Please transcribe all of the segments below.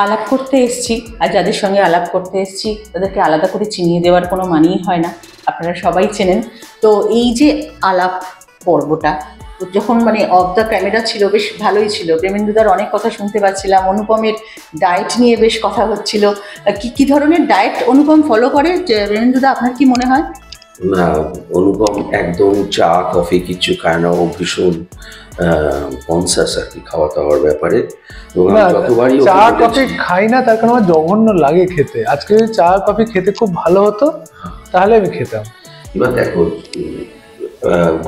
আলাপ করতে এসেছি, আর যাদের সঙ্গে আলাপ করতে এসেছি তাদেরকে আলাদা করে চিনিয়ে দেওয়ার কোনো মানেই হয় না, আপনারা সবাই চেনেন। তো এই যে আলাপ পর্বটা যখন মানে অফ দ্য ক্যামেরা ছিল বেশ ভালোই ছিল, প্রেমেন্দুদার অনেক কথা শুনতে পাচ্ছিলাম, অনুপমের ডায়েট নিয়ে বেশ কথা হচ্ছিল। কি ধরনের ডায়েট অনুপম ফলো করে প্রেমেন্দুদা, আপনার কি মনে হয়? না, অনুপম একদম চা কফি কিচ্ছু খায় না, ও ভীষণ কনসাস আর কি খাওয়া দাওয়ার ব্যাপারে। যতবারই চা কফি খাই না তার কারণ আমার জঘন্য লাগে খেতে। আজকে যদি চা কফি খেতে খুব ভালো হতো তাহলে আমি খেতাম। এবার দেখো,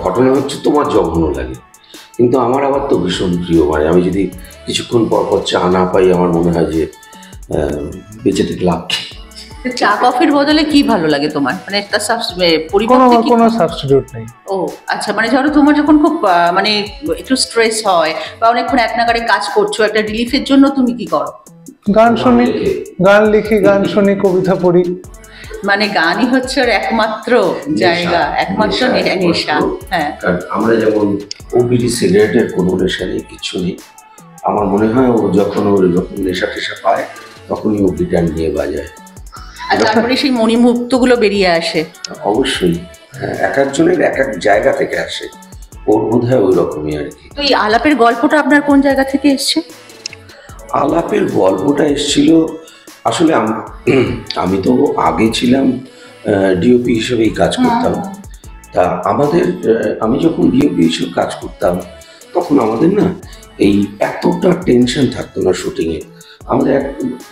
ঘটনা হচ্ছে তোমার জঘন্য লাগে, কিন্তু আমার আবার তো ভীষণ প্রিয়। মানে আমি যদি কিছুক্ষণ পর পর চা না পাই আমার মনে হয় যে বেঁচে থেকে লাভ। চা কফির বদলে কি ভালো লাগে তোমার, মানে তার কোনো সাবস্টিটিউট নেই। ও আচ্ছা, মানে ধরো তোমার যখন খুব মানে একটু স্ট্রেস হয় বা অনেকক্ষণ এক নাগাড়ে কাজ করছো, একটা রিলিফের জন্য তুমি কি করো? গান শুনি, গান লিখি, গান শুনি, কবিতা পড়ি। মানে গানই হচ্ছে ওর একমাত্র জায়গা, একমাত্র নেশা। হ্যাঁ, কারণ আমরা যেমন ও বিড়ি সিগারেটের কোনো নেশা নেই, কিছু নেই। আমার মনে হয় ও যখন নেশা টেশা পায় তখনই ও গিটার নিয়ে বাজায়, আর তারপরে সেই মণিমুক্তগুলো বেরিয়ে আসে। অবশ্যই এক একজনের এক এক জায়গা থেকে আসে, ওর বোধ হয় ওই রকমই আর কি। তো এই আলাপের গল্পটা আপনার কোন জায়গা থেকে এসছে? আলাপের গল্পটা এসেছিল আসলে আমি তো আগে ছিলাম ডিওপি হিসেবেই কাজ করতাম। তা আমি যখন ডিওপি হিসেবে কাজ করতাম তখন আমাদের না এই এতটা টেনশন থাকতো না শুটিংয়ে। আমাদের এক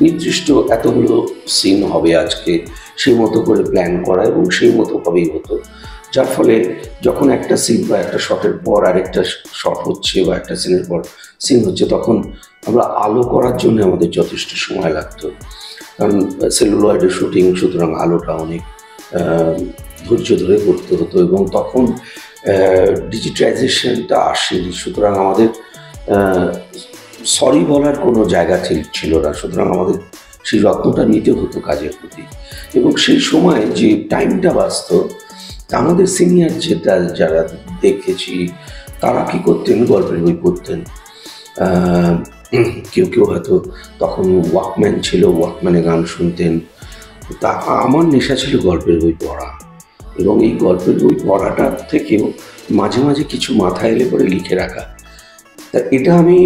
নির্দিষ্ট এতগুলো সিন হবে আজকে, সেই মতো করে প্ল্যান করা এবং সেই মতো ভাবেই হতো। যার ফলে যখন একটা সিন বা একটা শটের পর আরেকটা শট হচ্ছে বা একটা সিনের পর সিন হচ্ছে, তখন আমরা আলো করার জন্য আমাদের যথেষ্ট সময় লাগতো। কারণ সেলুলয়েডের শুটিং, সুতরাং আলোটা অনেক ধৈর্য ধরে করতে হতো এবং তখন ডিজিটাইজেশনটা আসেনি, সুতরাং আমাদের সরি বলার কোনো জায়গা ছিল না। সুতরাং আমাদের সেই যত্নটা নিতে হতো কাজের প্রতি, এবং সেই সময় যে টাইমটা বাঁচত, আমাদের সিনিয়র যারা দেখেছি তারা কি করতেন, গল্পের বই পড়তেন। কেউ কেউ হয়তো তখন ওয়াকম্যান ছিল, ওয়াকম্যানে গান শুনতেন। তা আমার নেশা ছিল গল্পের বই পড়া, এবং এই গল্পের বই পড়াটা থেকেও মাঝে মাঝে কিছু মাথায় এলে পরে লিখে রাখা। তা এটা আমি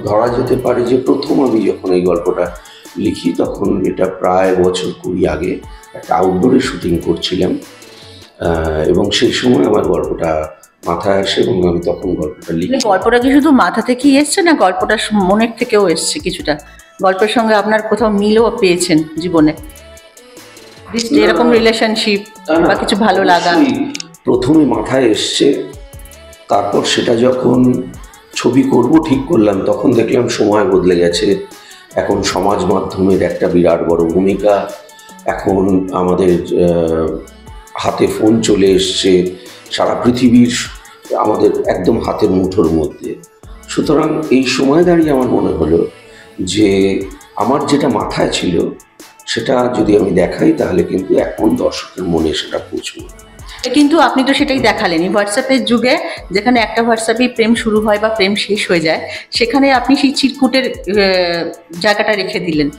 ধরা যেতে পারে যে প্রথম আমি যখন এই গল্পটা লিখি তখন এটা প্রায় বছর 20 আগে একটা আউটডোরে শুটিং করছিলাম, এবং সেই সময় আমার গল্পটা মাথায় আসে এবং আমি তখন গল্পটা লিখি। গল্পটা কি শুধু মাথা থেকেই এসছে না গল্পটা মনের থেকেও এসছে কিছুটা? গল্পের সঙ্গে আপনার কোথাও মিলও পেয়েছেন জীবনে, এরকম রিলেশনশিপ বা কিছু ভালো লাগা? প্রথমে মাথায় এসছে, তারপর সেটা যখন ছবি করব ঠিক করলাম তখন দেখলাম সময় বদলে গেছে। এখন সমাজ মাধ্যমের একটা বিরাট বড় ভূমিকা, এখন আমাদের হাতে ফোন চলে এসছে, সারা পৃথিবীর আমাদের একদম হাতের মুঠোর মধ্যে। সুতরাং এই সময় দাঁড়িয়ে আমার মনে হলো যে আমার যেটা মাথায় ছিল সেটা যদি আমি দেখাই তাহলে কিন্তু এখন দর্শকের মনে সেটা পৌঁছবে। কিন্তু আপনি তো সেটাই দেখালেনই, হোয়াটসঅ্যাপের যুগে যেখানে একটা হোয়াটসঅ্যাপেই প্রেম শুরু হয় বা প্রেম শেষ হয়ে যায়, সেখানে আপনি সেই চিরকুটের জায়গাটা রেখে দিলেন।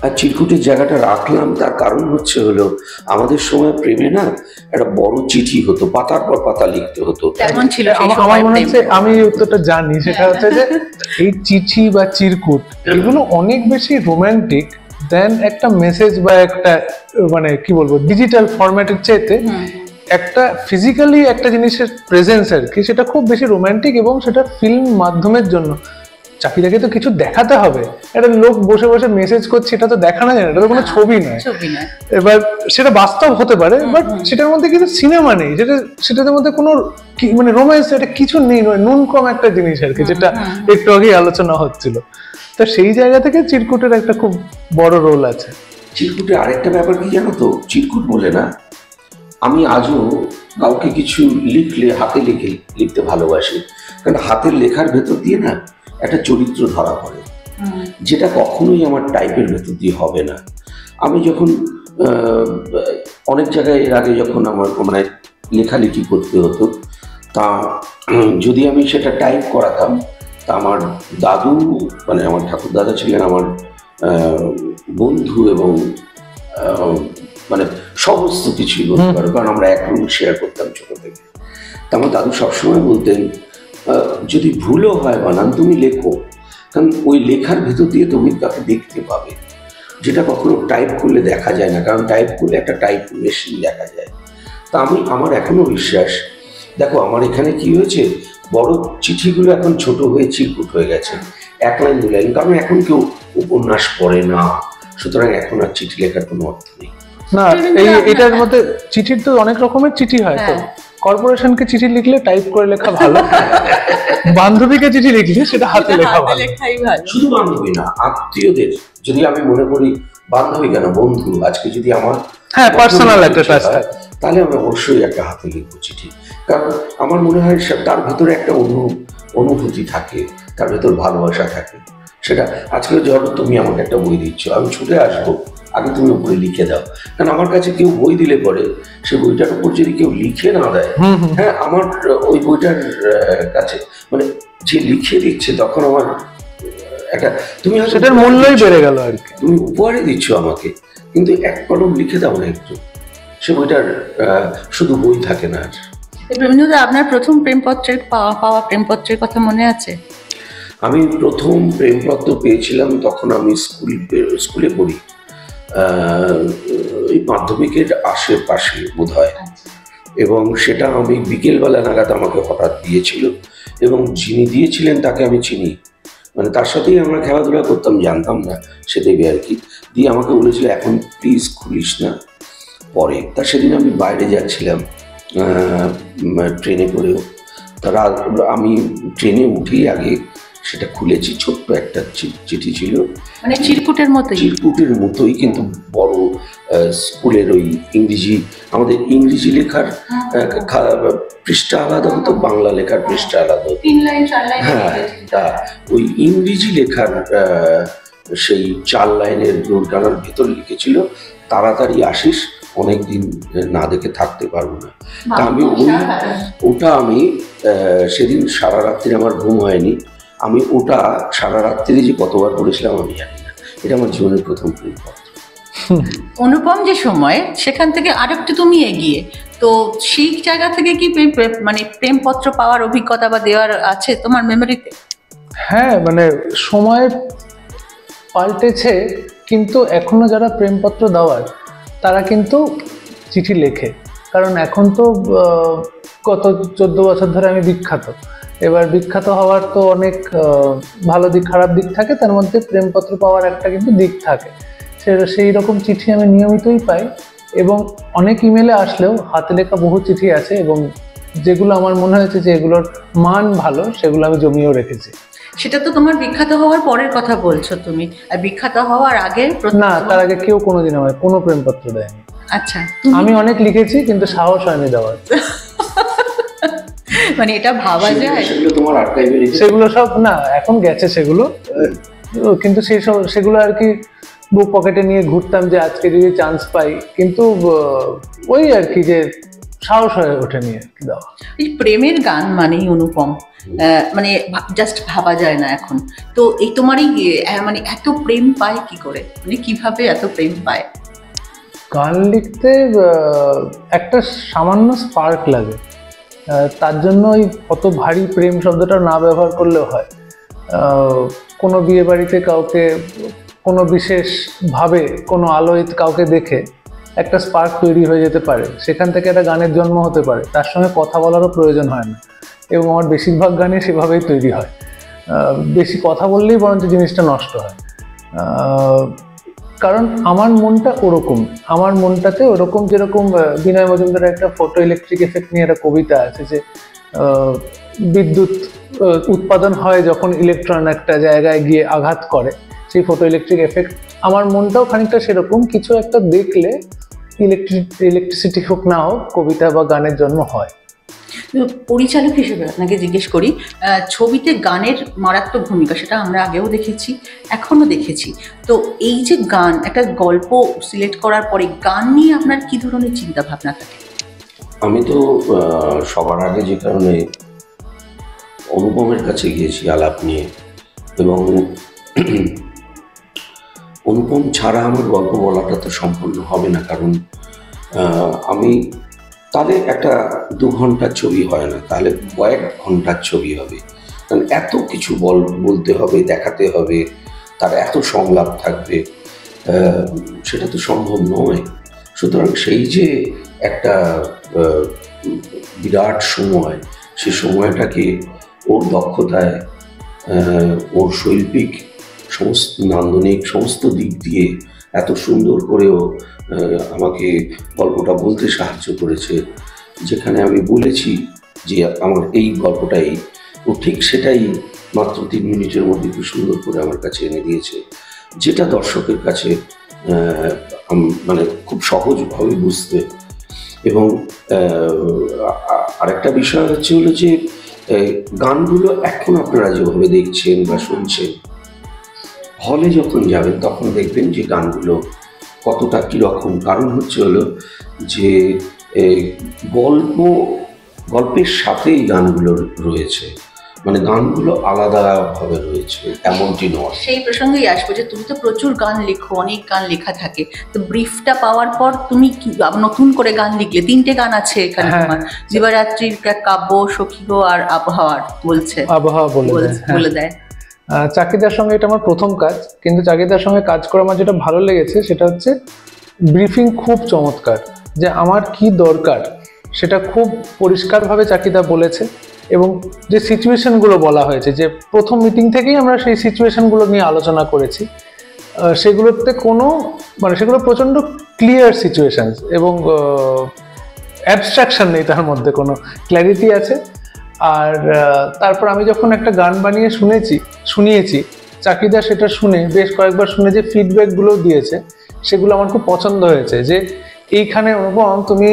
আর চিরকুটের জায়গাটা রাখলাম তার কারণ হলো আমাদের সময় প্রেমে না একটা বড় চিঠি হতো, পাতার পর পাতা লিখতে হতো। কেমন ছিল আমার মনে হচ্ছে আমি উত্তরটা জানি, সেটা হচ্ছে যে এই চিঠি বা চিরকুট এগুলো অনেক বেশি রোমান্টিক দেন একটা মেসেজ বা একটা মানে কি বলবো ডিজিটাল ফরম্যাটের চাইতে একটা ফিজিক্যালি একটা জিনিসের প্রেজেন্স আর কি, সেটা খুব বেশি রোমান্টিক এবং সেটা ফিল্ম মাধ্যমের জন্য। চাকরিটাকে তো কিছু দেখাতে হবে, একটা লোক বসে বসে মেসেজ করছে এটা তো দেখানো যায় না, এটা তো কোনো ছবি নয়। এবার সেটা বাস্তব হতে পারে বাট সেটার মধ্যে কিছু সিনেমা নেই, সেটার মধ্যে কোনো মানে রোম্যান্স এটা কিছু নেই, নুন কম একটা জিনিস আর কি, যেটা একটু আগেই আলোচনা হচ্ছিল। তো সেই জায়গা থেকে চিরকুটের একটা খুব বড় রোল আছে। চিরকুটের আরেকটা ব্যাপার কি জানো তো, চিরকুট বলে না, আমি আজও কাউকে কিছু লিখলে হাতে লিখতে ভালোবাসি, কারণ হাতের লেখার ভেতর দিয়ে না একটা চরিত্র ধরা পড়ে, যেটা কখনোই আমার টাইপের ভেতর দিয়ে হবে না। আমি যখন অনেক জায়গায় এর আগে যখন আমার মানে লেখালেখি করতে হতো, তা যদি আমি সেটা টাইপ করাতাম তা আমার দাদু, মানে আমার ঠাকুর দাদা ছিলেন আমার বন্ধু এবং মানে সমস্ত কিছুই বলতে পারো, কারণ আমরা এক রুম শেয়ার করতাম ছোট থেকে। তা আমার দাদু সবসময় বলতেন, যদি ভুলও হয় বানান তুমি লেখো, কারণ ওই লেখার ভেতর দিয়ে তুমি তাকে দেখতে পাবে, যেটা কখনো টাইপ করলে দেখা যায় না, কারণ টাইপ করলে একটা টাইপ মেশিন দেখা যায়। তা আমার এখনো বিশ্বাস, দেখো আমার এখানে কি হয়েছে, বড় চিঠিগুলো এখন ছোট হয়ে চিরকুট হয়ে গেছে, 1 লাইন 2 লাইন, কারণ এখন কেউ উপন্যাস পড়ে না, সুতরাং এখন আর চিঠি লেখার কোনো অর্থ নেই। না, এটার মধ্যে চিঠির তো অনেক রকমের চিঠি হয়, তো কর্পোরেশনকে চিঠি লিখলে টাইপ করে লেখা ভালো, বান্ধবীকে চিঠি লিখলে সেটা হাতে লেখা ভালো। শুধু বান্ধবী না, আত্মীয়দের যদি আমি মনে করি, বান্ধবী কেন, বন্ধু, আজকে যদি আমার পার্সোনাল একটা টাচ থাকে, তাহলে আমি অবশ্যই একটা হাতে লিখবো চিঠি, কারণ আমার মনে হয় তার ভেতরে একটা অনুভূতি থাকে, তার ভেতর ভালোবাসা থাকে। সেটা আজকে ধরো তুমি আমাকে একটা বই দিচ্ছ, আমি ছুটে আসবো, আগে তুমি উপরে লিখে দাও, কারণ আমার কাছে কেউ বই দিলে পরে সে বইটার উপর যদি কেউ লিখে না দেয়, হ্যাঁ, আমার ওই বইটার কাছে মানে যে লিখে দিচ্ছে, তখন আমার একটা, তুমি সেটার মূল্যই বেড়ে গেল আর কি। তুমি উপহারে দিচ্ছ আমাকে, কিন্তু এক কলম লিখে দাও না একটু, সে বইটার শুধু বই থাকে না। আর প্রেমেন্দুদা, আপনার প্রথম প্রেমপত্রের পাওয়া প্রেমপত্রের কথা মনে আছে? আমি প্রথম প্রেমপত্র পেয়েছিলাম তখন আমি স্কুলে পড়ি, ওই মাধ্যমিকের আশেপাশে বোধ হয়, এবং সেটা আমি বিকেলবেলা নাগাদ আমাকে হঠাৎ দিয়েছিল, এবং যিনি দিয়েছিলেন তাকে আমি চিনি, মানে তার সাথেই আমরা খেলাধুলা করতাম, জানতাম না সে দেবে আর কি, দিয়ে আমাকে বলেছিল এখন প্লিজ খুলিস না পরে। তা সেদিন আমি বাইরে যাচ্ছিলাম ট্রেনে করেও, তারা আমি ট্রেনে উঠেই আগে সেটা খুলেছি, ছোট্ট একটা চিঠি ছিল, মানে চিরকুটের মতোই, কিন্তু বড়, স্কুলের ওই ইংরেজি, আমাদের ইংরেজি লেখার পৃষ্ঠা আলাদা হতো, বাংলা লেখার পৃষ্ঠা আলাদা হতো। হ্যাঁ, তা ওই ইংরেজি লেখার সেই 4 লাইনের রোডানার ভেতর লিখেছিল, তাড়াতাড়ি আসিস, অনেকদিন না দেখে থাকতে পারবো না। তা আমি ওটা আমি সেদিন সারা রাত্রি আমার ঘুম হয়নি, আমি ওটা সারা রাত্রি যে কতবার পড়েছিলাম আমি জানি না। এটা আমার জীবনের প্রথম প্রেমপত্র। অনুপম যে সময়, সেখান থেকে আরেকটু তুমি এগিয়ে, তো সেই জায়গা থেকে কি মানে প্রেমপত্র পাওয়ার অভিজ্ঞতা বা দেওয়ার আছে তোমার মেমোরিতে? হ্যাঁ, মানে সময় পাল্টেছে, কিন্তু এখনো যারা প্রেমপত্র দেওয়ার তারা কিন্তু চিঠি লেখে, কারণ এখন তো গত 14 বছর ধরে আমি বিখ্যাত, এবার বিখ্যাত হওয়ার তো অনেক ভালো দিক খারাপ দিক থাকে, তার মধ্যে প্রেমপত্র পাওয়ার একটা কিন্তু দিক থাকে। সেই রকম চিঠি আমি নিয়মিতই পাই, এবং অনেক ইমেলে আসলেও হাতে লেখা বহু চিঠি আছে, এবং যেগুলো আমার মনে হয়েছে যে এগুলোর মান ভালো, সেগুলো আমি জমিয়েও রেখেছি। সেটা তো তোমার বিখ্যাত হওয়ার পরের কথা বলছো তুমি, আর বিখ্যাত হওয়ার আগে? না, তার আগে কেউ কোনোদিন আমায় কোনো প্রেমপত্র দেয়নি। আচ্ছা, আমি অনেক লিখেছি, কিন্তু সাহস হয়নি দেওয়ার। মানে এটা ভাবা যায়? সেগুলো তোমার আর্কাইভে রেখেছি? সেগুলো সব না, এখন গেছে সেগুলো, কিন্তু সেগুলো আর কি বুক পকেটে নিয়ে ঘুরতাম যে আজকে যদি চান্স পাই, কিন্তু ওই আর কি যে সাহস হয়ে ওঠেনি আর কি দেওয়া। এই প্রেমের গান মানেই অনুপম, মানে জাস্ট ভাবা যায় না এখন। তো এই তোমার এই মানে এত প্রেম পায় কি করে, মানে কিভাবে এত প্রেম পায়? গান লিখতে একটা সামান্য স্পার্ক লাগে, তার জন্য ওই অত ভারী প্রেম শব্দটা না ব্যবহার করলেও হয়। কোনো বিয়ে বাড়িতে কাউকে কোনো বিশেষভাবে কোনো আলোয় কাউকে দেখে একটা স্পার্ক তৈরি হয়ে যেতে পারে, সেখান থেকে একটা গানের জন্ম হতে পারে, তার সঙ্গে কথা বলারও প্রয়োজন হয় না, এবং আমার বেশিরভাগ গানই সেভাবেই তৈরি হয়। বেশি কথা বললেই বরঞ্চ জিনিসটা নষ্ট হয়, কারণ আমার মনটা ওরকম, আমার মনটাতে ওরকম, যেরকম বিনয় মজুমদারের একটা ফটো ইলেকট্রিক এফেক্ট নিয়ে একটা কবিতা আছে যে বিদ্যুৎ উৎপাদন হয় যখন ইলেকট্রন একটা জায়গায় গিয়ে আঘাত করে, সেই ফটো ইলেকট্রিক এফেক্ট। আমার মনটাও খানিকটা সেরকম, কিছু একটা দেখলে ইলেকট্রিসিটি হোক না হোক, কবিতা বা গানের জন্ম হয়। পরিচালক হিসেবে আপনাকে জিজ্ঞেস করি, ছবিতে গানের মারাত্মক ভূমিকা, সেটা আমরা আগেও দেখেছি, এখনো দেখেছি। তো এই যে গান, একটা গল্প সিলেক্ট করার পরে গান নিয়ে আপনার কি ধরনের চিন্তা ভাবনা থাকে? আমি তো সবার আগে যে কারণে অনুপমের কাছে গিয়েছি আলাপ নিয়ে, এবং অনুপম ছাড়া আমার গল্প বলাটা তো সম্পূর্ণ হবে না, কারণ আমি তাহলে একটা 2 ঘন্টার ছবি হয় না, তাহলে কয়েক ঘন্টার ছবি হবে, কারণ এত কিছু বলতে হবে, দেখাতে হবে, তার এত সংলাপ থাকবে, সেটা তো সম্ভব নয়। সুতরাং সেই যে একটা বিরাট সময়, সে সময়টাকে ওর দক্ষতায়, ওর শৈল্পিক সমস্ত নান্দনিক সমস্ত দিক দিয়ে এত সুন্দর করেও আমাকে গল্পটা বলতে সাহায্য করেছে। যেখানে আমি বলেছি যে আমার এই গল্পটাই, ও ঠিক সেটাই মাত্র 3 মিনিটের মধ্যে খুব সুন্দর করে আমার কাছে এনে দিয়েছে, যেটা দর্শকের কাছে মানে খুব সহজভাবে বুঝতে। এবং আরেকটা বিষয় হলো যে গানগুলো এখন আপনারা যেভাবে দেখছেন বা শুনছেন, হলে যখন যাবেন তখন দেখবেন যে গানগুলো কতটা কীরকম। কারণ হলো যে গল্পের সাথেই গানগুলো রয়েছে, মানে গানগুলো আলাদাভাবে রয়েছে এমনটি নয়। সেই প্রসঙ্গেই আসবো যে তুমি তো প্রচুর গান লেখো, অনেক গান লেখা থাকে, তো ব্রিফটা পাওয়ার পর তুমি কি নতুন করে গান লিখলে? 3টে গান আছে এখানে তোমার, দিবারাত্রির কাব্য, সখী গো আর আবহাওয়ার আবহাওয়া বলে দেয়। চাকিদার সঙ্গে এটা আমার প্রথম কাজ, কিন্তু চাকিদার সঙ্গে কাজ করে আমার যেটা ভালো লেগেছে সেটা হচ্ছে ব্রিফিং খুব চমৎকার, যে আমার কি দরকার সেটা খুব পরিষ্কারভাবে চাকিদা বলেছে। এবং যে সিচুয়েশনগুলো বলা হয়েছে, যে প্রথম মিটিং থেকেই আমরা সেই সিচুয়েশনগুলো নিয়ে আলোচনা করেছি, সেগুলোতে কোনো মানে সেগুলো প্রচণ্ড ক্লিয়ার সিচুয়েশনস, এবং অ্যাবস্ট্রাকশন নেই, তার মধ্যে কোনো ক্ল্যারিটি আছে। আর তারপর আমি যখন একটা গান বানিয়ে শুনিয়েছি, চাকিদা সেটা শুনে বেশ কয়েকবার শুনে যে ফিডব্যাকগুলো দিয়েছে, সেগুলো আমার খুব পছন্দ হয়েছে। যে এইখানে অনুপম, তুমি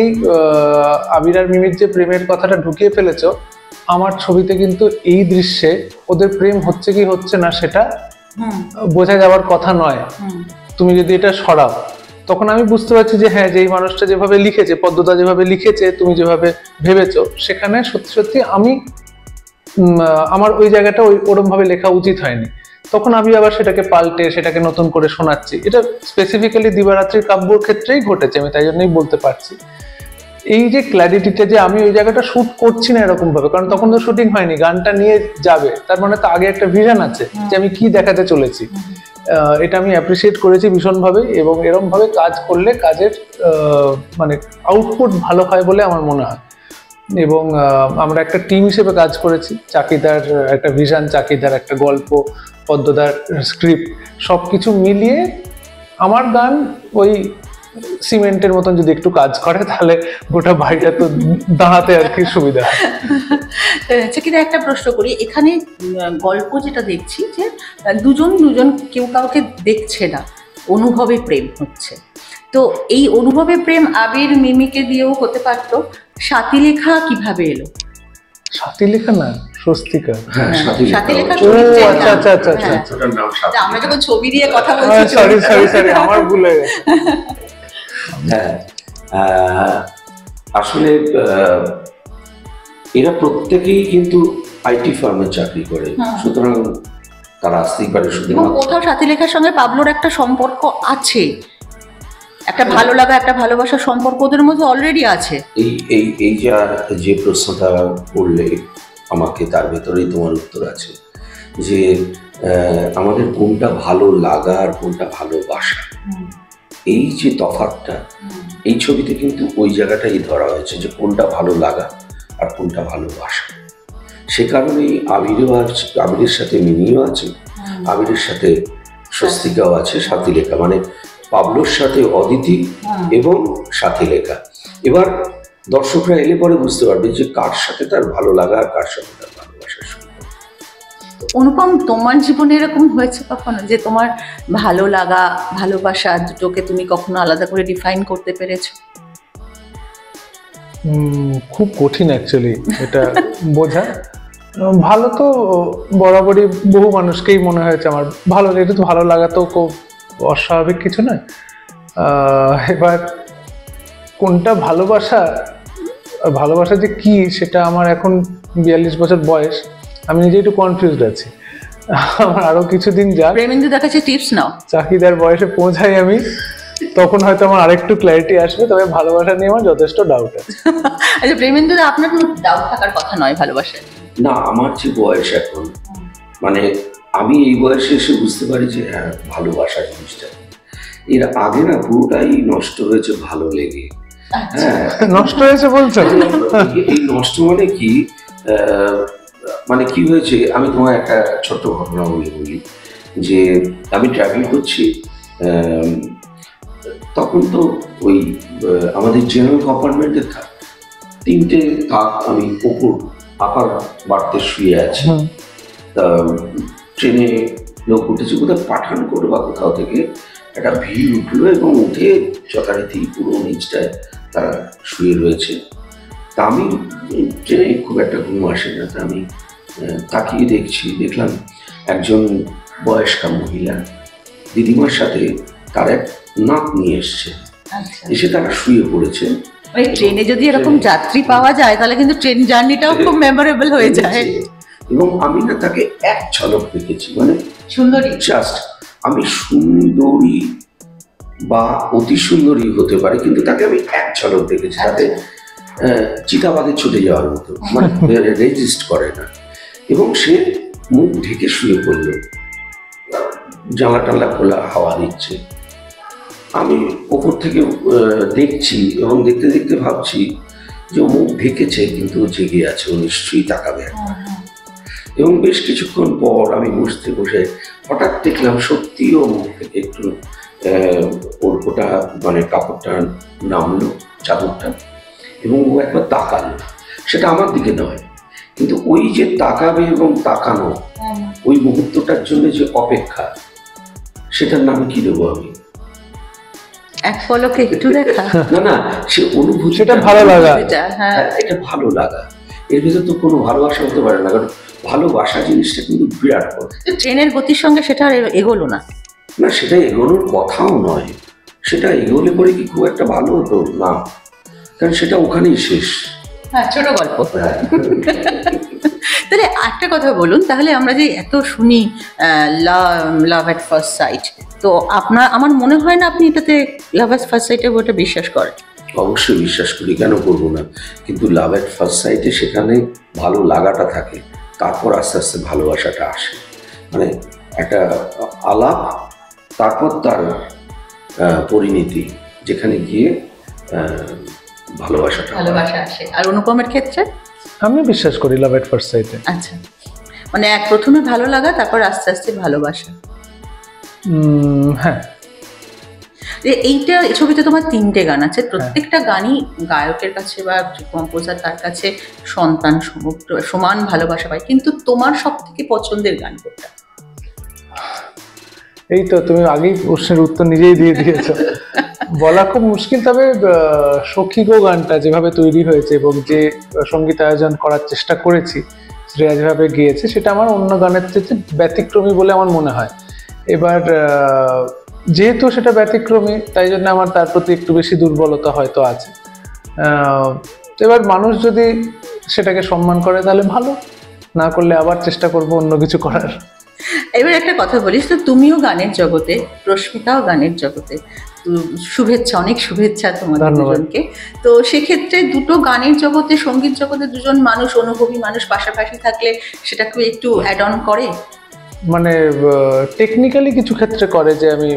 আবির আর মিমির যে প্রেমের কথাটা ঢুকিয়ে ফেলেছো, আমার ছবিতে কিন্তু এই দৃশ্যে ওদের প্রেম হচ্ছে কি হচ্ছে না সেটা বোঝা যাওয়ার কথা নয়, তুমি যদি এটা সরাও। তখন আমি বুঝতে পারছি যে হ্যাঁ, যেই মানুষটা যেভাবে লিখেছে, পদ্মদা যেভাবে লিখেছে, তুমি যেভাবে ভেবেছো, সেখানে সত্যি সত্যি আমার ওই জায়গাটা ওরম ভাবে লেখা উচিত হয়নি। তখন আমি আবার সেটাকে পাল্টে সেটাকে নতুন করে শোনাচ্ছি। এটা স্পেসিফিক্যালি দিবারাত্রির কাব্যর ক্ষেত্রেই ঘটেছে, আমি তাই জন্যই বলতে পারছি। এই যে ক্ল্যারিটিটা, যে আমি ওই জায়গাটা শুট করছি না এরকম ভাবে, কারণ তখন তো শুটিং হয়নি, গানটা নিয়ে যাবে, তার মানে তো আগে একটা ভিশন আছে যে আমি কি দেখাতে চলেছি। এটা আমি অ্যাপ্রিসিয়েট করেছি ভীষণভাবে, এবং এরকম ভাবে কাজ করলে কাজের মানে আউটপুট ভালো হয় বলে আমার মনে হয়। এবং আমরা একটা টিম হিসেবে কাজ করেছি। চাকিদার একটা ভিশন, চাকিদার একটা গল্প, পদ্মদার স্ক্রিপ্ট, সব কিছু মিলিয়ে আমার গান ওই সিমেন্টের মতন যদি একটু কাজ করে, তাহলে গোটা বাড়িটা তো দাঁড়াতে আর কি সুবিধা। চাকিদা, একটা প্রশ্ন করি, এখানে গল্প যেটা দেখছি যে দুজন কেউ কাউকে দেখছে না, অনুভবে প্রেম হচ্ছে। তো এই অনুভবে প্রেম আবির মিমিকে দিয়েও হতে পারতো, সাথীলেখা কিভাবে এলো? সাথীলেখা না, স্বস্তিকা। হ্যাঁ, সাথীলেখা। ও আচ্ছা আচ্ছা আচ্ছা আচ্ছা, আমরা যখন ছবি দিয়ে কথা বলছি, সরি আমার ভুল হয়ে গেছে। হ্যাঁ, আসলে এরা প্রত্যেকেই কিন্তু আইটি ফার্মে চাকরি করে, সুতরাং তারা আসতেই পারে। শুধুমাত্র কোথাও সাথীলেখার সঙ্গে পাবলোর একটা সম্পর্ক আছে, একটা ভালো লাগা, একটা ভালোবাসার সম্পর্ক ওদের মধ্যে অলরেডি আছে। এই যে প্রশ্নটা করলে আমাকে, তার ভেতরেই তোমার উত্তর আছে, যে আমাদের কোনটা ভালো লাগা আর কোনটা ভালোবাসা, এই যে তফাৎটা এই ছবিতে কিন্তু ওই জায়গাটাই ধরা হয়েছে, যে কোনটা ভালো লাগা আর কোনটা ভালোবাসা। সে কারণেই আবিরের সাথে মিমিও আছে, আবিরের সাথে স্বস্তিকাও আছে, সাথীলেখা মানে পাবলোর সাথে অদিতি এবং সাথীলেখা। এবার দর্শকরা এলে পরে বুঝতে পারবে যে কার সাথে তার ভালো লাগা আর কার সাথে তার ভালোবাসার সম্পর্ক। অনুপম, তোমার জীবনে এরকম হয়েছে কখনো যে তোমার ভালো লাগা ভালোবাসা দুটোকে তুমি কখনো আলাদা করে ডিফাইন করতে পেরেছো? খুব কঠিন অ্যাকচুয়ালি এটা বোঝা। ভালো তো বরাবরই বহু মানুষকেই মনে হয়েছে আমার ভালো, এটা তো ভালো লাগা তো খুব অস্বাভাবিক কিছু নয়। এবার কোনটা ভালোবাসা, ভালোবাসা যে কি সেটা আমার এখন 42 বছর বয়স, আমি নিজে একটু কনফিউজড আছি। আমার আরো কিছুদিন যাক, প্রেমেন্দুদার কাছে টিপস নাও। চাকরিদার বয়সে পৌঁছাই আমি, তখন হয়তো আমার আরেকটু ক্ল্যারিটি আসবে। তবে ভালোবাসা নিয়ে আমার যথেষ্ট ডাউট আছে। আচ্ছা প্রেমেন্দুদা, আপনার কোনো ডাউট থাকার কথা নয় ভালোবাসায়। না, আমার যে বয়স এখন, মানে আমি এই বয়সে এসে বুঝতে পারি যে হ্যাঁ, ভালোবাসা জিনিসটা এর আগে না পুরোটাই নষ্ট হয়েছে ভালো লেগে। হ্যাঁ, নষ্ট হয়েছে বলছেন? এই নষ্ট মানে কি, মানে কি হয়েছে, আমি তোমার একটা ছোট্ট ঘটনা বলি যে আমি ট্রাভেল করছি, তখন তো ওই আমাদের জেনারেল কম্পার্টমেন্টে তিনটে কাক আমি ওপর আপার বাড়তে শুয়ে আছি। তা ট্রেনে লোক উঠেছে কোথাও পাঠানকোট বা কোথাও থেকে, একটা ভিড় উঠলো এবং উঠে যথারীতি পুরো নিচটায় তারা শুয়ে রয়েছে। তা আমি ট্রেনে খুব একটা ঘুম আসে না, তা আমি তাকিয়ে দেখলাম একজন বয়স্কা মহিলা দিদিমার সাথে তার এক নাক নিয়ে এসছে, এসে তারা শুয়ে পড়েছে। মানে ট্রেনে যদি এরকম যাত্রী পাওয়া যায় তাহলে কিন্তু ট্রেন জার্নিটাও খুব মেমোরেবল হয়ে যায়। এবং আমি না তাকে এক ঝলক দেখেছি, মানে সুন্দরী, জাস্ট আমি সুন্দরী বা অতি সুন্দরী হতে পারে, কিন্তু তাকে আমি এক ঝলক দেখেছি, তাতে চিতাবাদে ছুটে যাওয়ার মতো, মানে রেজিস্ট করে না। এবং সে মুখ ঢেকে শুয়ে পড়ল, জানলা টানলা খোলা, হাওয়া দিচ্ছে। আমি ওপর থেকে দেখছি এবং দেখতে দেখতে ভাবছি যে ও মুখ ঢেকেছে কিন্তু জেগে আছে, ও নিশ্চয়ই তাকাবে। এবং বেশ কিছুক্ষণ পর আমি বসে হঠাৎ দেখলাম সত্যি ও মুখ থেকে একটু ওর ওটা মানে কাপড়টা নামলো, চাদরটা, এবং ও একবার তাকালো। সেটা আমার দিকে নয়, কিন্তু ওই যে তাকাবে এবং তাকানো, ওই মুহূর্তটার জন্য যে অপেক্ষা, সেটার নামে কি দেবো আমি? এক পলকে একটু দেখা। না, সে অনুভূতি, সেটা ভালো লাগা। এটা ভালো লাগা, এর ভিতর তো কোনো ভালোবাসা হতে পারে না, কারণ ভালোবাসা জিনিসটা কিন্তু বিরাট বড়। ট্রেনের গতির সঙ্গে সেটা আর এগোলো না। না, সেটা এগোনোর কথাও নয়, সেটা এগোলে পরে কি খুব একটা ভালো হতো না, কারণ সেটা ওখানেই শেষ। হ্যাঁ, ছোট গল্প। তাহলে একটা কথা বলুন, তাহলে আমরা যে এত শুনি লাভ অ্যাট ফার্স্ট সাইট, তো আমার মনে হয় না আপনি এটাতে লাভ অ্যাট ফার্স্ট সাইটে ওটা বিশ্বাস করেন? অবশ্যই বিশ্বাস করি, কেন করবো না। কিন্তু লাভ অ্যাট ফার্স্ট সাইটে সেখানে ভালো লাগাটা থাকে, তারপর আস্তে আস্তে ভালোবাসাটা আসে। মানে একটা আলাপ, তারপর তার পরিণতি, যেখানে গিয়ে ভালোবাসা আসে। আর অনুপমের ক্ষেত্রে আমি বিশ্বাস করি লাভ এট ফার্স্ট সাইটে। আচ্ছা, মানে প্রথমে ভালো লাগা, তারপর আস্তে আস্তে ভালোবাসা। হ্যাঁ। এইটা ছবিতে তোমার 3টে গান আছে, প্রত্যেকটা গানই গায়কের কাছে বা কম্পোজার তার কাছে সন্তান সমান ভালোবাসা পায়, কিন্তু তোমার সব থেকে পছন্দের গান কোনটা? এই তো তুমি আগেই প্রশ্নের উত্তর নিজেই দিয়ে দিয়েছো। বলা খুব মুশকিল, তবে সখী গো গানটা যেভাবে তৈরি হয়েছে এবং যে সঙ্গীত আয়োজন করার চেষ্টা করেছি, শ্রেয়া যেভাবে গিয়েছে, সেটা আমার অন্য গানের থেকে ব্যতিক্রমী বলে আমার মনে হয়। এবার যেহেতু সেটা ব্যতিক্রমী, তাই জন্য আমার তার প্রতি একটু বেশি দুর্বলতা হয়তো আছে। এবার মানুষ যদি সেটাকে সম্মান করে তাহলে ভালো, না করলে আবার চেষ্টা করবো অন্য কিছু করার। এবার একটা কথা বলিস তো, তুমিও গানের জগতে, রশ্মিতাও গানের জগতে, শুভেচ্ছা, অনেক শুভেচ্ছা তোমাদের দুজনকে। তো সেক্ষেত্রে দুটো গানের জগতে, সঙ্গীত জগতে দুজন মানুষ, অনুভবী মানুষ পাশাপাশি থাকলে সেটাকে একটু অ্যাড অন করে, মানে টেকনিক্যালি কিছু ক্ষেত্রে করে, যে আমি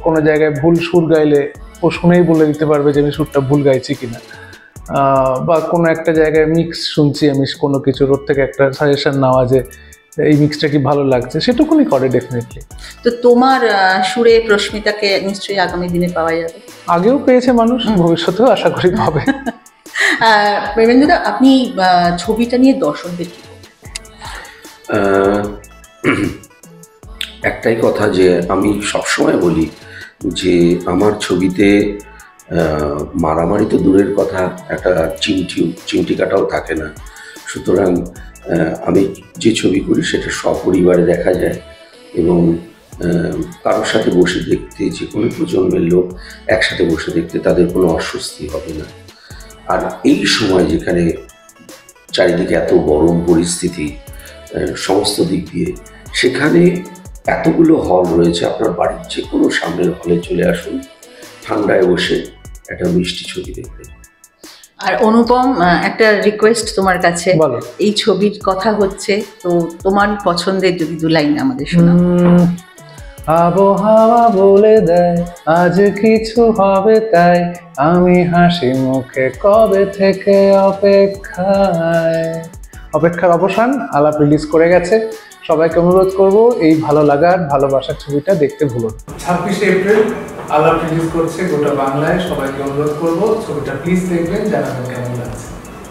কোনো জায়গায় ভুল সুর গাইলে ও শুনেই বলে দিতে পারবে যে আমি সুরটা ভুল গাইছি কিনা, বা কোনো একটা জায়গায় মিক্স শুনছি আমি কোনো কিছুর, ওর থেকে একটা সাজেশন নেওয়া যে এই মিক্সটা কি ভালো লাগছে, সেটুকুনি করে ডেফিনেটলি। তো তোমার সুরে রশ্মিতাকে নিশ্চয়ই আগামী দিনে পাওয়া যাবে। আগেও পেয়েছে মানুষ, ভবিষ্যতেও আশা করি পাবে। প্রেমেন্দুদা, আপনি ছবিটা নিয়ে দর্শকদের কি একটাই কথা, যে আমি সবসময় বলি যে আমার ছবিতে মারামারি তো দূরের কথা, একটা চিমটি কাটাও থাকে না। সুতরাং আমি যে ছবি করি সেটা সপরিবারে দেখা যায়, এবং কারোর সাথে বসে দেখতে, যে কোনো প্রজন্মের লোক একসাথে বসে দেখতে তাদের কোনো অস্বস্তি হবে না। আর এই সময় যেখানে চারিদিকে এত গরম পরিস্থিতি, সমস্ত দিক দিয়ে। সেখানে এতগুলো হল রয়েছে, আপনার বাড়ির যে কোনো সামনের হলে চলে আসুন, ঠান্ডায় বসে একটা মিষ্টি ছবি দেখবেন। আর অনুপম, একটা রিকোয়েস্ট তোমার কাছে। বলো। এই ছবির কথা হচ্ছে, তো তোমার পছন্দের যদি 2 লাইন আমাদের শোনাও। আবহাওয়া বলে দেয় আজ কিছু হবে, তাই আমি হাসি মুখে কবে থেকে অপেক্ষার অবসান। আলাপ রিলিজ করে গেছে, সবাইকে অনুরোধ করব এই ভালো লাগার ভালোবাসার ছবিটা দেখতে ভুলুন। 26শে এপ্রিল আলাপ রিলিজ করছে গোটা বাংলায়, সবাইকে অনুরোধ করব ছবিটা প্লিজ দেখবেন, জানাবেন কেমন লাগছে।